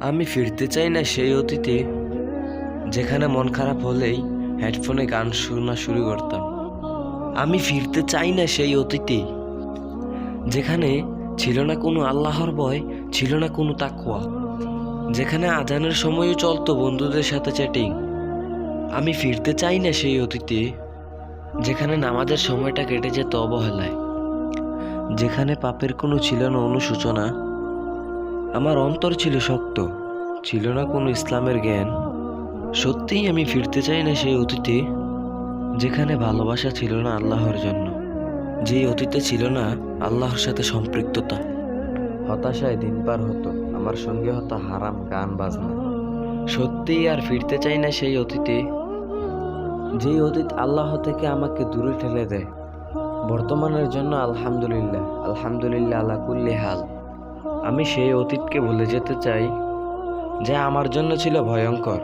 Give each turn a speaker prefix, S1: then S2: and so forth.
S1: আমি ফিরতে চাই না সেই অতীতে, যেখানে মন খারাপ হলেই হেডফোনে গান শোনা শুরু করতাম। আমি ফিরতে চাই না সেই অতীতে, যেখানে ছিল না কোনো আল্লাহর ভয়, ছিল না কোনো তাকওয়া, যেখানে আজানের সময়ও চলতো বন্ধুদের সাথে চ্যাটিং। আমি ফিরতে চাই না সেই অতীতে, যেখানে নামাজের সময়টা কেটে যেত অবহেলায়, যেখানে পাপের কোনো ছিল না অনুশোচনা। আমার অন্তর ছিল শক্ত, ছিল না কোনো ইসলামের জ্ঞান। সত্যিই আমি ফিরতে চাই না সেই অতীতে, যেখানে ভালোবাসা ছিল না আল্লাহর জন্য, যেই অতীতে ছিল না আল্লাহর সাথে সম্পৃক্ততা। হতাশায় দিন পার হতো, আমার সঙ্গে হতো হারাম গান বাজনা। সত্যিই আর ফিরতে চাই না সেই অতীতে, যেই অতীত আল্লাহ থেকে আমাকে দূরে ঠেলে দেয়। বর্তমানের জন্য আলহামদুলিল্লাহ, আলহামদুলিল্লাহ আলা কুল্লি হাল। আমি সেই অতীতকে ভুলে যেতে চাই, যা আমার জন্য ছিল ভয়ঙ্কর।